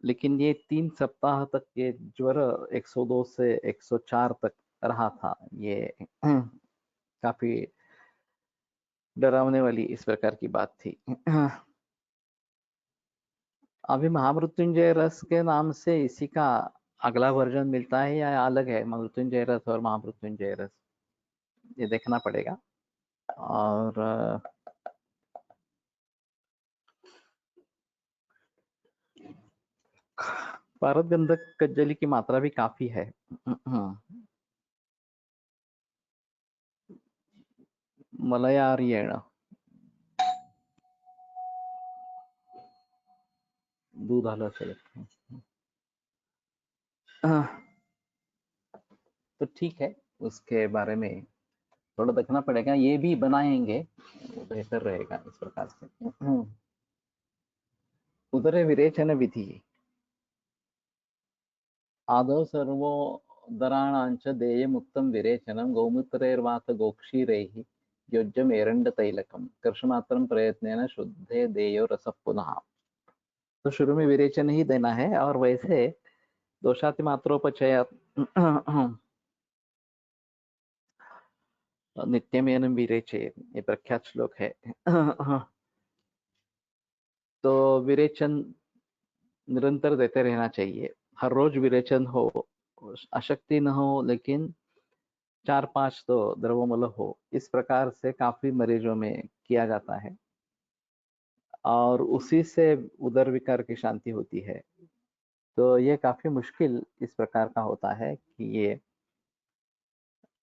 लेकिन ये 3 सप्ताह तक ये ज्वर 102 से 104 तक रहा था। ये काफी डरावने वाली इस प्रकार की बात थी। अभी महामृत्युंजय रस के नाम से इसी का अगला वर्जन मिलता है या अलग है? मृत्युंजय रस और महामृत्युंजय रस ये देखना पड़ेगा। और पारद गंधक कज्जली की मात्रा भी काफी है। मलयार्येण दूध आलं असेल। तो ठीक है, उसके बारे में थोड़ा देखना पड़ेगा, ये भी बनाएंगे वो बेहतर रहेगा इस प्रकार से। उदर विरेचन विधि आदौ सर्वोदराणांच देयमुक्तं विरेचनं गौमूत्रैर्वात गोक्षीरैः योज्यम एरंडतैलकम कर्षमात्रम प्रयत्नेन शुद्धे देयो रसः पुनः। तो शुरू में विरेचन ही देना है और वैसे दोषाति मात्रोपचय नित्यमेनं विरेचयेत्, ये प्रख्यात श्लोक है। तो विरेचन निरंतर देते रहना चाहिए, हर रोज विरेचन हो, अशक्ति न हो लेकिन 4-5 तो द्रवमूल हो, इस प्रकार से काफी मरीजों में किया जाता है और उसी से उदर विकार की शांति होती है। तो ये काफी मुश्किल इस प्रकार का होता है कि ये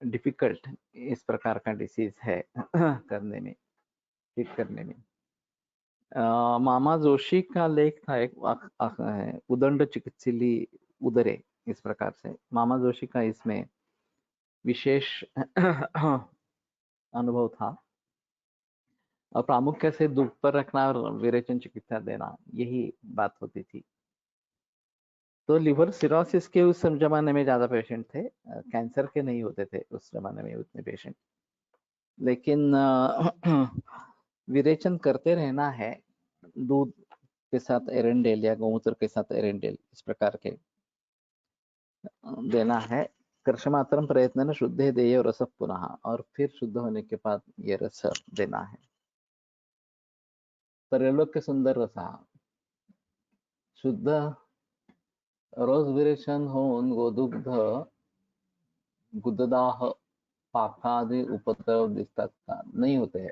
डिफिकल्ट इस प्रकार का डिसीज है करने में, ठीक करने में। मामा जोशी का लेख था एक है उदंड चिकित्सिली उदरे, इस प्रकार से मामा जोशी का इसमें विशेष अनुभव था और प्रामुख्य से दुख पर रखना और विरेचन चिकित्सा देना, यही बात होती थी। तो लिवर सिरोसिस के उस जमाने में ज्यादा पेशेंट थे, कैंसर के नहीं होते थे उस जमाने में उतने पेशेंट, लेकिन विरेचन करते रहना है, दूध के साथ एरेंडेल या गौमूत्र के साथ एरेंडेल इस प्रकार के देना है। कर्षमात्रम प्रयत्न शुद्धे देय रस पुनः, और फिर शुद्ध होने के बाद ये रस देना है। त्रैलोक्य सुंदर रसा शुद्ध रोज विरेचन होऊन गोदुग्ध गुददाह पाखादि उपद्रव दिखतात का नहीं होते हैं।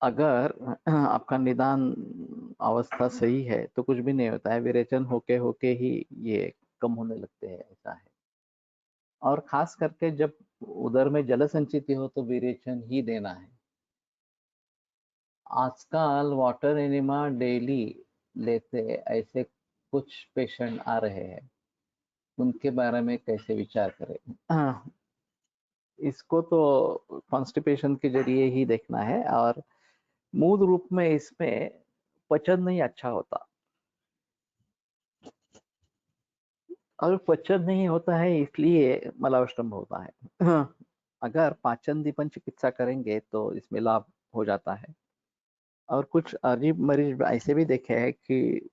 अगर आपका निदान अवस्था सही है तो कुछ भी नहीं होता है, विरेचन होके होके ही ये कम होने लगते हैं, ऐसा है। और खास करके जब उदर में जल संचित हो तो विरेचन ही देना है। आजकल वाटर एनिमा डेली लेते ऐसे कुछ पेशेंट आ रहे हैं, उनके बारे में कैसे विचार करें? इसको तो कॉन्स्टिपेशन के जरिए ही देखना है और मूल रूप में इसमें पचन नहीं अच्छा होता, और पचन नहीं होता है इसलिए मलावष्टम्भ होता है। अगर पाचन दीपन चिकित्सा करेंगे तो इसमें लाभ हो जाता है। और कुछ अजीब मरीज ऐसे भी देखे हैं कि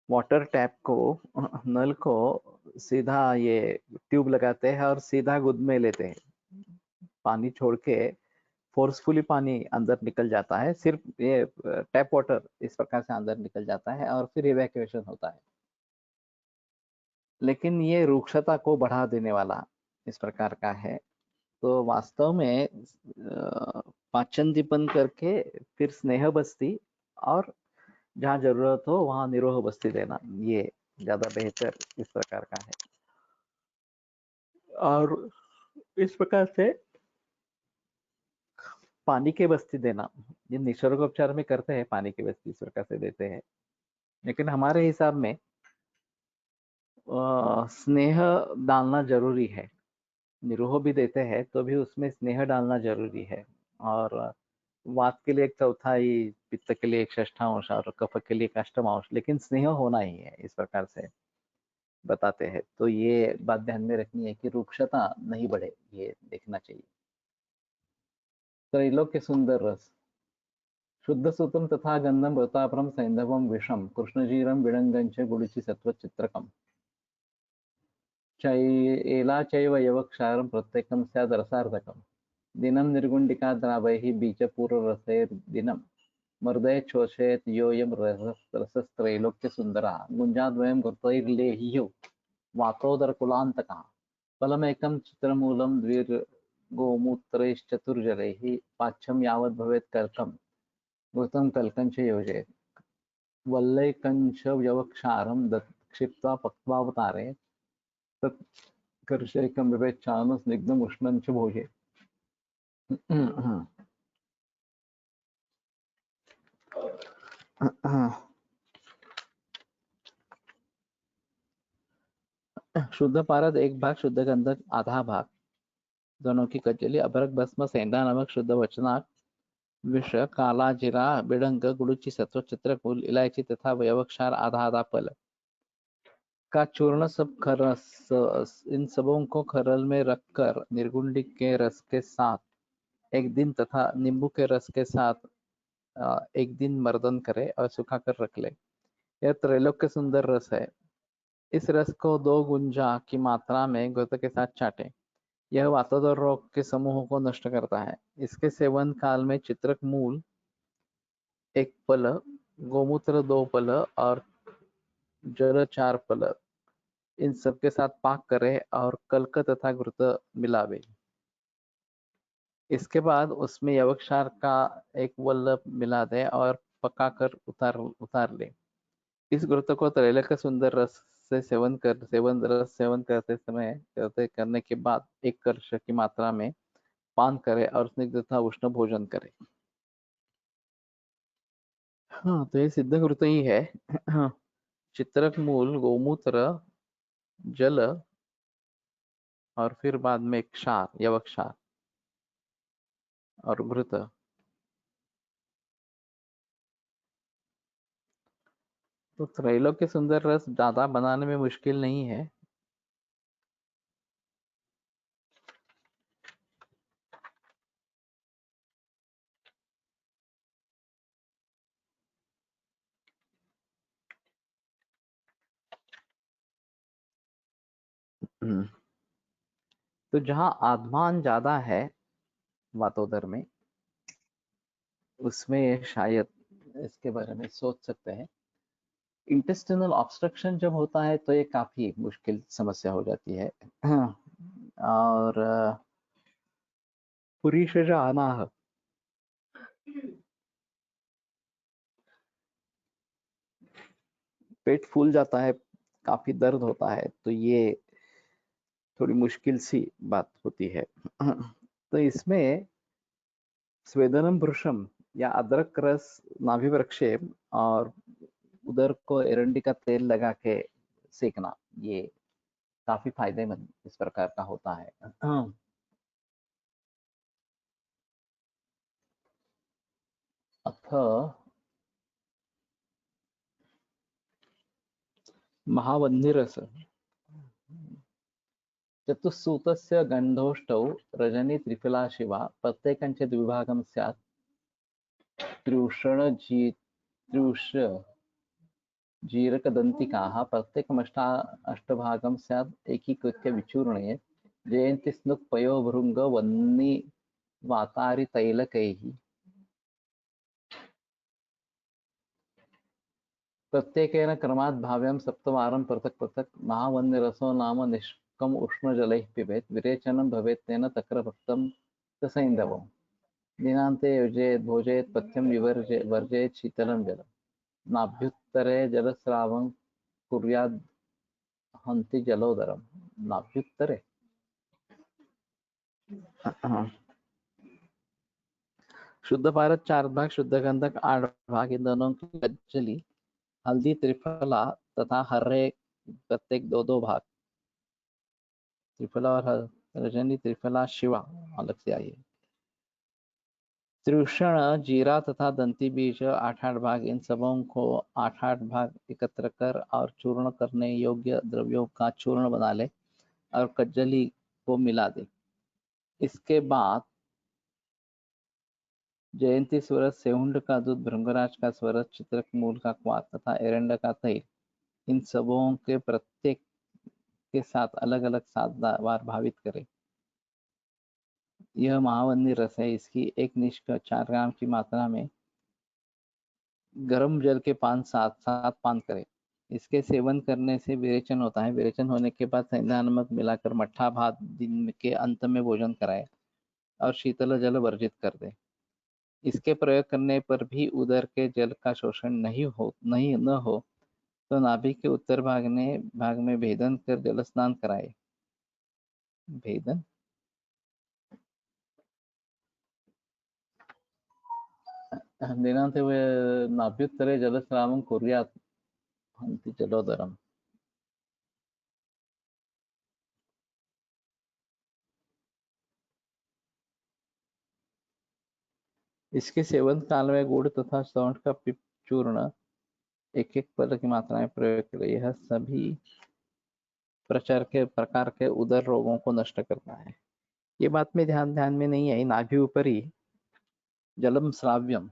वाटर टैप को, नल को सीधा ये ट्यूब लगाते हैं और सीधा गुद में लेते हैं, पानी छोड़ के फोर्सफुली पानी अंदर निकल जाता है, सिर्फ ये टैप वाटर इस प्रकार से अंदर निकल जाता है और फिर इवैक्यूएशन होता है। लेकिन ये रूक्षता को बढ़ा देने वाला इस प्रकार का है। तो वास्तव में पाचन दीपन करके फिर स्नेह बस्ती और जहाँ जरूरत हो वहां निरोह बस्ती देना, ये ज्यादा बेहतर इस प्रकार का है। और इस प्रकार से पानी के बस्ती देना, ये निसर्गोपचार में करते हैं, पानी की बस्ती इस प्रकार से देते हैं। लेकिन हमारे हिसाब में स्नेह डालना जरूरी है। निरोह भी देते हैं तो भी उसमें स्नेह डालना जरूरी है। और वात के लिए 1/4, पित्त के लिए 1/6 और कफ के लिए 1/8, लेकिन स्नेह होना ही है, इस प्रकार से बताते हैं। तो ये बात ध्यान में रखनी है कि रूक्षता नहीं बढ़े, ये देखना चाहिए। त्रैलोक्य सुंदर रस शुद्ध सूत्रम तथा गंधम वृतापरम सैंधवम विषम कृष्णजीरम विडंगंच गुड़िचि सत्व चित्रकम एला चैव यवक्षारम प्रत्येकम स्याद रसार्धकम दिनम निर्गुंडिका द्रावैः बीजपूर्वरसैर्दिनम मर्दय चोषयत योयम रसस्त्रैलोक्य सुंदरा गुंजाद्वयम घृतैर्लेह्यो वातोदर कुलांतका फलमेकं चित्रमूलं द्विर्गोमूत्रैश्चतुर्जलैः पाच्छं यावत् भवेत् कल्कं घृतं कल्कञ्च योजयेत् वल्लैकञ्च व्यवक्षारं क्षिप्त्वा पक्वावतारे तत् कर्षैकं विवेच्चानुस्निग्धम् उष्णं च भोजे। शुद्ध पारद 1 भाग, शुद्ध गंधक आधा भाग, दोनों की कचली, अभरक भस्म, सेंधा नमक, शुद्ध वचनाक, विष, काला जीरा, बिडंग, गुड़ुचि सत्व, चित्रकूल, इलायची तथा वयवक्षार आधा आधा पल, का चूर्ण इन सबों को खरल में रखकर निर्गुंडी के रस के साथ एक दिन तथा नींबू के रस के साथ एक दिन मर्दन करे और सुखाकर रख ले। यह त्रैलोक्य सुंदर रस है। इस रस को 2 गुंजा की मात्रा में घृत के साथ चाटें। यह वातोदर रोग के समूहों को नष्ट करता है। इसके सेवन काल में चित्रक मूल 1 पल, गोमूत्र 2 पल और जल 4 पल इन सब के साथ पाक करे और कल्क तथा घृत मिलावे। इसके बाद उसमें यवक्षार का 1 वल्लभ मिला दे और पकाकर उतार ले। इस घृत को त्रैलोक्य सुंदर रस से सेवन करते समय करने के बाद 1 कलश की मात्रा में पान करे और स्निग्ध तथा उष्ण भोजन करे। हाँ, तो ये सिद्ध घृत ही है। हाँ, चित्रक मूल, गोमूत्र, जल और फिर बाद में क्षार, यवक्षार और घृत। तो त्रैलोक्य सुंदर रस ज्यादा बनाने में मुश्किल नहीं है। तो जहां आत्मान ज्यादा है वातोदर में, उसमें शायद इसके बारे में सोच सकते हैं। इंटेस्टिनल ऑब्स्ट्रक्शन जब होता है तो ये काफी मुश्किल समस्या हो जाती है। और पुरीशज अनाह, पेट फूल जाता है, काफी दर्द होता है, तो ये थोड़ी मुश्किल सी बात होती है। तो इसमें स्वेदनम पुरुषम या अदरक रस नाभि वृक्षे और उधर को एरंडी का तेल लगा के सेकना, ये काफी फायदेमंद इस प्रकार का होता है। अथ महावह्निरस चतुस्सूतस्य गन्धोष्टौ रजनी त्रिफला शिवा प्रत्येकञ्च द्विभागं स्यात् त्र्युष जीरकदन्तिकाः प्रत्येकमष्टभागं स्यात् एकीकृत्य विचूर्णये जयन्ति स्नुक् पयोभृङ्ग वह्नि वातारितैलकैः प्रत्येकेन क्रमात् भाव्यं 7 वारं पृथक् पृथक् महावह्निरसो नाम निष्कम् उष्णजलैः पिबेत् विरेचनं भवेत् तेन तक्रभक्तं च सैन्धवम् दिनान्ते योजयेत् भोजयेत् पथ्यं वर्जयेत् शीतलं जलम् नाभ्युत्तरे जलस्रावं कुर्याद् हन्ति जलोदरम। नाभ्युत्तरे, शुद्ध पारद 4 भाग, शुद्ध गंधक 8 भाग, इन दोनों की कज्जली, हल्दी त्रिफला तथा हर्रे प्रत्येक 2-2 भाग। त्रिफला और रजनी त्रिफला शिवा अलग से आई है। त्रिषण जीरा तथा दंती बीज 8-8 भाग, इन सबों को 8-8 भाग एकत्र कर और चूर्ण करने योग्य द्रव्यों का चूर्ण बना ले और कज्जली को मिला दे। इसके बाद जयंती स्वरस, सेहुंड का दूध, भृंगराज का स्वरस, चित्रक मूल का क्वाथ तथा एरंड का तैल, इन सबों के प्रत्येक के साथ अलग अलग 7 बार भावित करें। यह महावन्नी रस है। इसकी एक निष्क 4 ग्राम की मात्रा में गर्म जल के साथ पान करें। इसके सेवन करने से विरेचन होता है। विरेचन होने के बाद सेंधा नमक मिलाकर मट्ठा भात दिन के अंत में भोजन कराए और शीतल जल वर्जित कर दे। इसके प्रयोग करने पर भी उदर के जल का शोषण न हो तो नाभि के उत्तर भाग में भेदन कर जल स्नान कराए। भेदन दिनांते नाभ्युत्तरे जलस्रावं कुर्यात् हन्ति जलोदरम। इसके सेवन काल में गुड़ तथा सौंठ का चूर्ण 1-1 पल की मात्रा में प्रयोग करें। यह सभी प्रकार के उदर रोगों को नष्ट करता है। ये बात में ध्यान में नहीं आई। नाभि उपरी जलम श्राव्यम,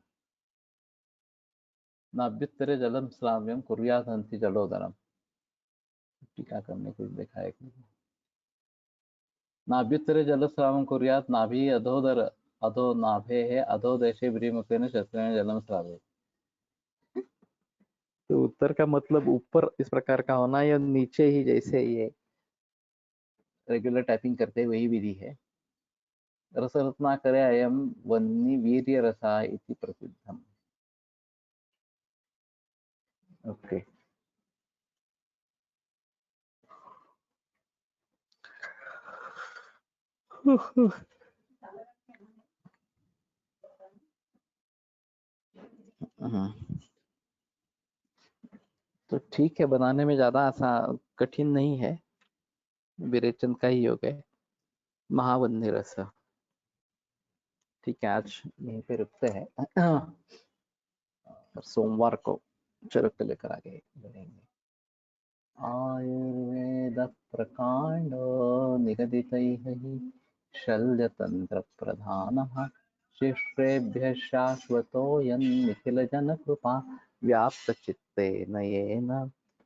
नाभ्युत्तरे जलम श्राव्यम कुर्यात् हन्ति जलोदरम। टीका करने को देखा है। नाभ्युत्तरे जलस्रावं कुर्यात्, नाभि अधोदर अधो नाभे है अधो देशे व्रीमुखेन शस्त्रेण जलम श्रावे। तो उत्तर का मतलब ऊपर इस प्रकार का होना या नीचे ही, जैसे ये रेगुलर टाइपिंग करते वही विधि है। रसरत्नाकरे अयम वह्नि वीर्य रसा इति प्रसिद्धम। ओके। तो ठीक है, बनाने में ज्यादा आसान कठिन नहीं है। विरेचन का ही योग है। महावन्य रस। ठीक है, आज यहीं पे रुकते हैं। सोमवार को चरक लेकर आगे बढ़ेंगे। आयुर्वेद प्रकांडो निगदितैः हि शल्यतंत्र प्रधानः शिष्येभ्यः शाश्वतोऽयं निखिलजनकृपा व्याप्तचित्तेन येन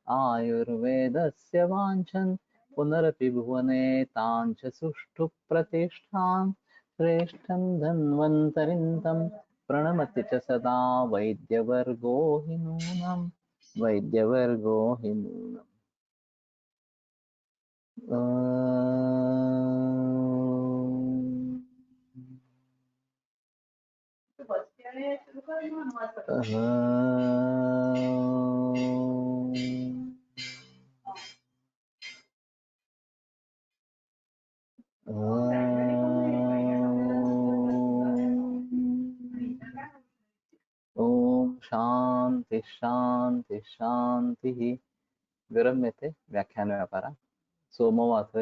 आयुर्वेदस्य वाञ्छन् पुनरपि भुवने ताञ्च सुष्ठु प्रतिष्ठां श्रेष्ठं धन्वन्तरिं तं प्रणमति च सदा वैद्यवर्गो हि नूनम्। वैद्यवर्गो हि नूनम्। ओम शांति शांति शांति। विरम्यते व्याख्यान व्यापारा सोमवासरे